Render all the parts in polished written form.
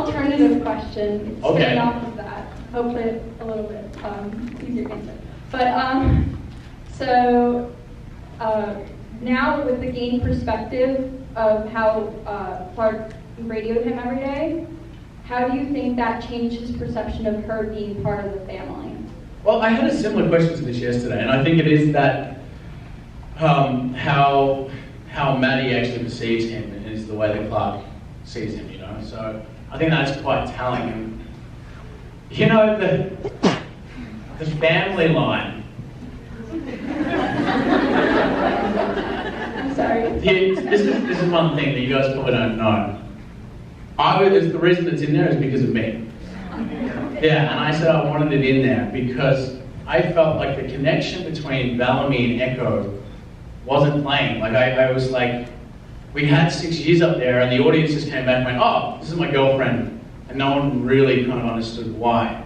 alternative question. Okay. Staying off of that. Hopefully a little bit easier to answer. But so now with the gained perspective of how Clark radioed him every day, how do you think that changed his perception of her being part of the family? Well, I had a similar question to this yesterday, and I think it is that how Maddie actually perceives him is the way that Clark sees him, you know. So I think that's quite telling. And, you know, the family line. I'm sorry. This is one thing that you guys probably don't know. The reason it's in there is because of me. Yeah, and I said I wanted it in there because I felt like the connection between Bellamy and Echo wasn't playing. Like I was like, we had 6 years up there and the audience just came back and went, oh, this is my girlfriend. And no one really kind of understood why.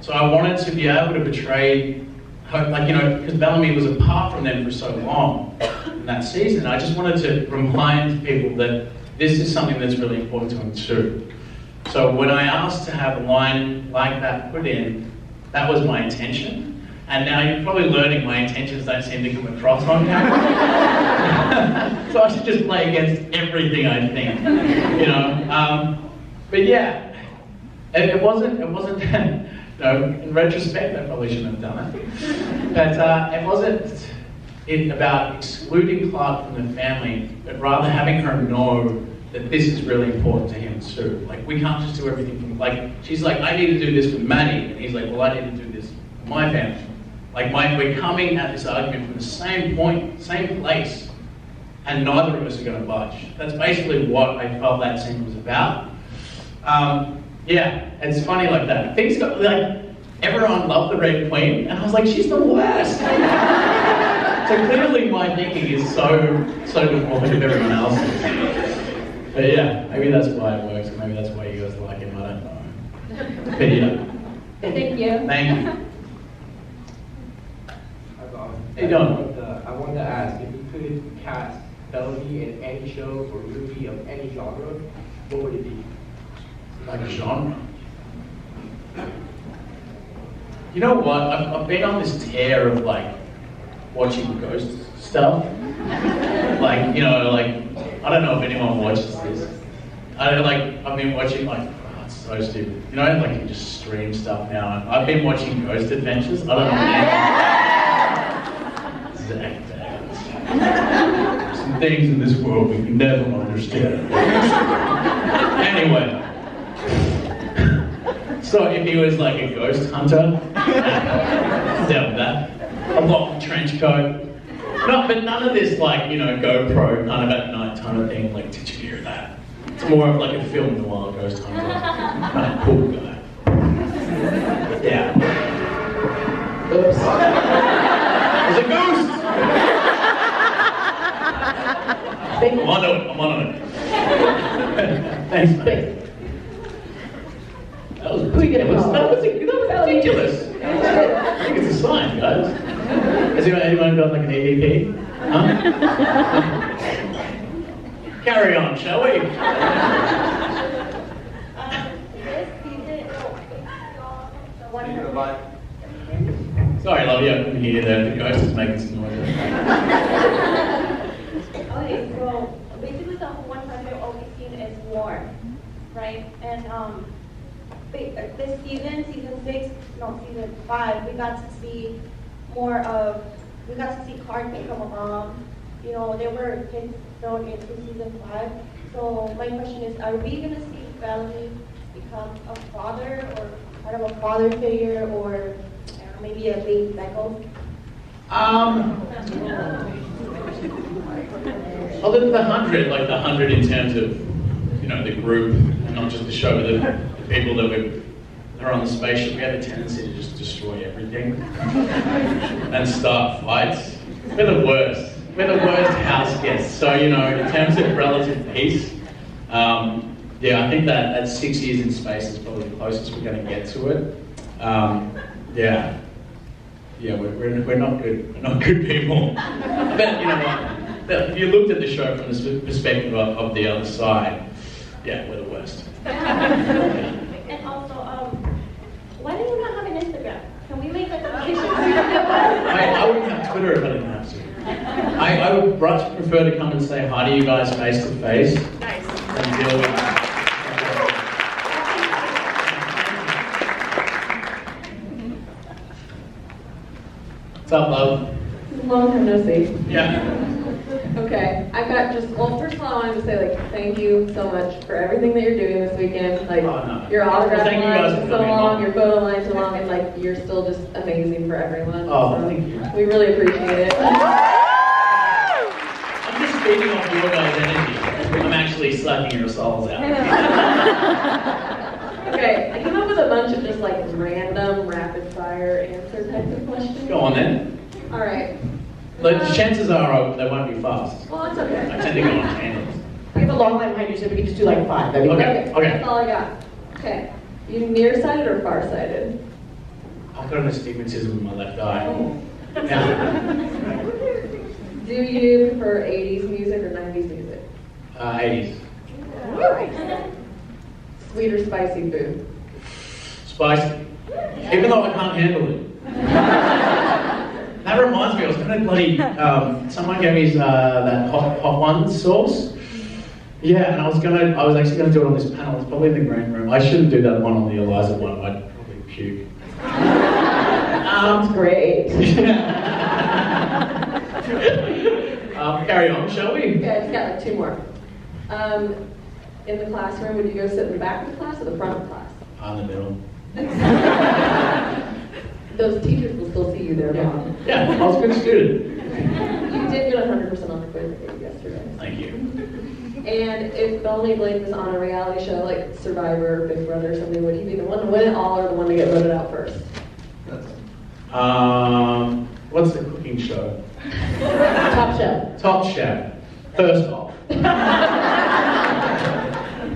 So I wanted to be able to portray her, like, you know, because Bellamy was apart from them for so long in that season. I just wanted to remind people that this is something that's really important to him too. So when I asked to have a line like that put in, that was my intention. And now you're probably learning my intentions don't seem to come across on camera. So I should just play against everything I think, you know. But yeah, it wasn't, no, in retrospect I probably shouldn't have done it. But it wasn't about excluding Clark from the family, but rather having her know that this is really important to him too. Like, we can't just do everything from, like, she's like, I need to do this for Maddie, and he's like, well, I need to do this for my family. Like, we're coming at this argument from the same point, same place, and neither of us are going to budge. That's basically what I felt that scene was about. Yeah, it's funny like that. Things got, like, everyone loved the Red Queen, and I was like, she's the worst. So clearly my thinking is so different from everyone else's. But yeah, maybe that's why it works, and maybe that's why you guys like him, I don't know. But yeah. Thank you. Thank you. How you doing? I wanted to ask, if you could cast Bellamy in any show or movie of any genre, what would it be? Like a genre? You know what? I've been on this tear of like watching ghost stuff. Like, you know, like, I don't know if anyone watches this. I've been watching like, oh, it's so stupid. You know, like you just stream stuff now. I've been watching Ghost Adventures. I don't know. Exactly. Some things in this world we can never understand. Anyway. So if he was like a ghost hunter, that, a long trench coat. No, but none of this like, you know, GoPro kind of at night kind of thing, like, did you hear that? It's more of like a film noir ghost hunter. Kind of cool guy. Yeah. Oops. There's a ghost! I'm on it. Thanks, mate. That was ridiculous. That was ridiculous. I think it's a sign, guys. Has anyone got like an EVP? Huh? Carry on, shall we? Sorry, love you. I couldn't hear you there. The ghost is making some noise. Okay, so basically the one time you're always seen as warm, right? And this season 5, we got to see more of, we got to see Clark become a mom. You know, there were kids thrown into season 5. So my question is, are we going to see Bellamy become a father or kind of a father figure or maybe a baby cycle? Other than the 100, like the 100 in terms of, you know, the group, and not just the show, but the people that are on the spaceship, we have a tendency to just destroy everything and start fights. We're the worst. We're the worst house guests. So, you know, in terms of relative peace, yeah, I think that 6 years in space is probably the closest we're going to get to it. Yeah, we're not good. We're not good people. But you know what? If you looked at the show from the perspective of the other side, Yeah, we're the worst. And also, why do you not have an Instagram? Can we make a donation? I wouldn't have Twitter if I didn't have to. I would much prefer to come and say hi to you guys face to face. Nice. Than deal with that. What's up, love? Long time no see. Yeah. Okay, I've got just, well, first of all, I wanted to say, like, thank you so much for everything that you're doing this weekend. Like, Oh, no. your autograph Thank you guys lines for are so coming long, along. your photo lines are long, and, like, you're still just amazing for everyone. Oh, so thank you. We really appreciate it. I'm just feeding off your guys' energy. I'm actually sucking your souls out. Okay, I came up with a bunch of just, like, random, rapid-fire answer type of questions. Go on then. All right. But the chances are they won't be fast. Well, it's I okay. tend to go on tangents. We have a long line behind you, so we can just do like 5. That'd be Okay. That's all I got. Okay. You nearsighted or farsighted? I've got an astigmatism in my left eye. Yeah. Do you prefer 80s music or 90s music? 80s. Sweet or spicy food? Spicy. Even though I can't handle it. That reminds me, I was going to bloody, someone gave me that hot one sauce. Yeah, and I was actually going to do it on this panel. It's probably in the green room. I shouldn't do that one on the Eliza one. I'd probably puke. Sounds great. Carry on, shall we? Okay, I just got like 2 more. In the classroom, would you go sit in the back of the class or the front of the class? In the middle. Those teachers will still see you there, Mom. Yeah, I was a good student. You did get 100% on the quiz I gave you yesterday. Thank you. And if Bellamy Blake was on a reality show like Survivor, Big Brother or something, would he be the one to win it all or the one to get voted out first? What's the cooking show? Top Chef. Top Chef. First off.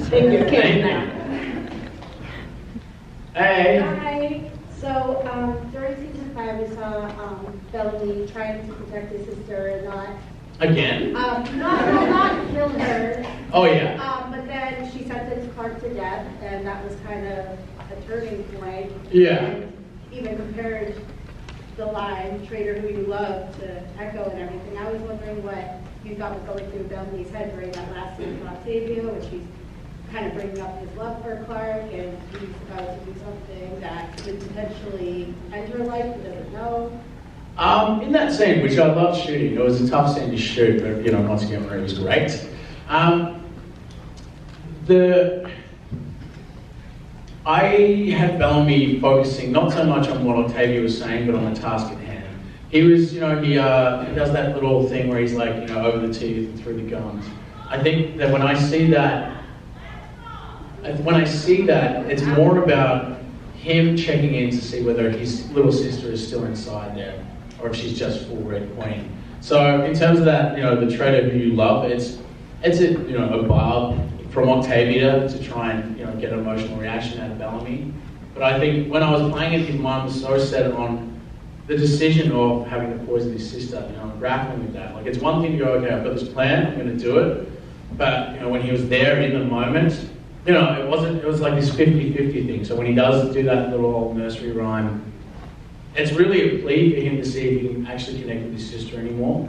Thank you. Thank you. Hey. Hi. So during season 5, we saw Bellamy trying to protect his sister and not Again? not kill her. Oh yeah. But then she sentenced Clark to death, and that was kind of a turning point. Yeah. And even compared the line "Traitor who you love" to Echo and everything. I was wondering what you thought was going through Bellamy's head during that last scene with Octavia, when she's kind of bringing up his love for Clark, and he's about to do something that could potentially end her life, he doesn't know. In that scene, which I loved shooting, it was a tough scene to shoot, but you know, once again, it was great. I had Bellamy focusing not so much on what Octavia was saying, but on the task at hand. He was, you know, he does that little thing where he's like, you know, over the teeth and through the gums. I think that when I see that, it's more about him checking in to see whether his little sister is still inside there, or if she's just full red queen. So in terms of that, you know, the traitor who you love, it's a, you know, a barb from Octavia to try and, you know, get an emotional reaction out of Bellamy. But I think when I was playing it, his mind was so set on the decision of having to poison his sister, you know, and grappling with that. Like, it's one thing to go, okay, I've got this plan, I'm going to do it. But, you know, when he was there in the moment, you know, it was like this 50-50 thing. So when he does do that little old nursery rhyme, it's really a plea for him to see if he can actually connect with his sister anymore.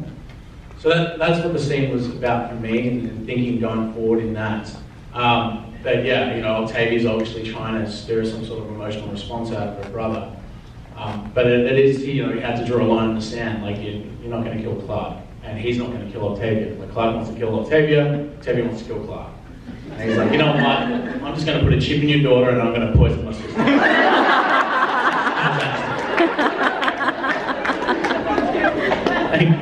So that's what the scene was about for me, and thinking going forward in that. But yeah, you know, Octavia's obviously trying to stir some sort of emotional response out of her brother. But it is, you know, you had to draw a line in the sand. Like, you're not going to kill Clark, and he's not going to kill Octavia. Like, Clark wants to kill Octavia wants to kill Clark. And he's like, you know what, I'm just going to put a chip in your daughter and I'm going to poison my sister. Thank you.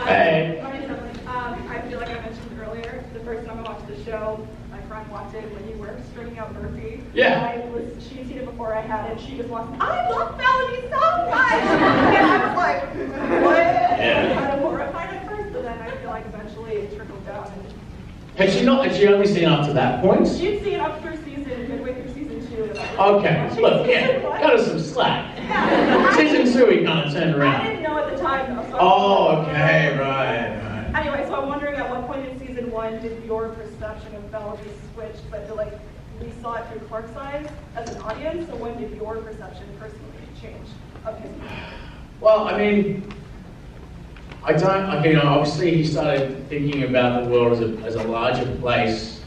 Hey. I feel like I mentioned earlier, the first time I watched the show, my friend watched it when you were stringing out Murphy. Yeah. She had seen it before I had it. She just watched, I love Bellamy so much! And I was like, what? Yeah. Kind of horrified at first, but then I feel like eventually it trickled down. Has she only seen up to that point? She'd seen up through midway through season 2. And Okay, look, yeah, got us some slack. Season 2, he kind of turned I around. didn't know at the time though. So Oh, okay, right. Anyway, so I I'm wondering at what point in season 1 did your perception of Bellamy switch, but like we saw it through Clark's eyes as an audience, so when did your perception personally change of his movie? Well, I mean, I don't, like, you know, obviously he started thinking about the world as a larger place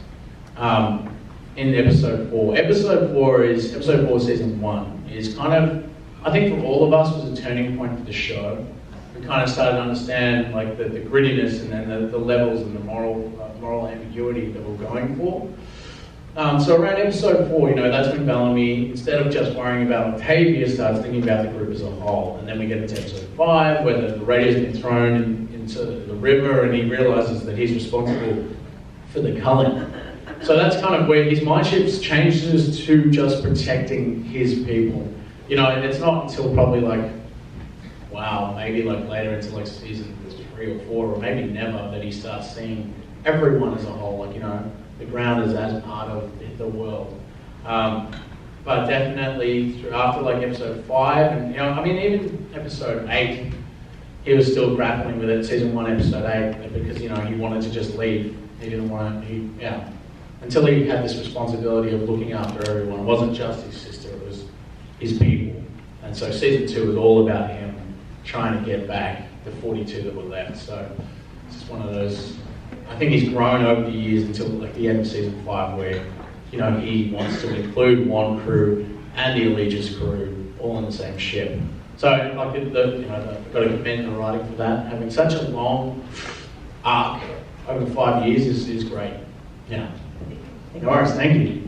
in episode 4. Episode 4 season 1 is kind of, I think for all of us was a turning point for the show. We kind of started to understand like the grittiness and then the levels and the moral ambiguity that we're going for. So around episode 4, you know, that's when Bellamy, instead of just worrying about Octavia, starts thinking about the group as a whole. And then we get into episode 5, where the radio's been thrown into the river, and he realizes that he's responsible for the culling. So that's kind of where his mind shift changes to just protecting his people. You know, and it's not until probably like, wow, maybe like later into like season 3 or 4, or maybe never, that he starts seeing everyone as a whole. Like, you know, the ground is as part of the world. But definitely after like episode 5, and you know, I mean even episode 8, he was still grappling with it. Season 1, episode 8, because you know he wanted to just leave. He didn't want to. Until he had this responsibility of looking after everyone. It wasn't just his sister; it was his people. And so season 2 was all about him trying to get back the 42 that were left. So it's just one of those. I think he's grown over the years until like the end of season 5, where you know he wants to include one crew and the Allegiance crew all on the same ship. So like I've got to commend the writing for that. Having such a long arc over 5 years is great. Yeah. No worries, thank you.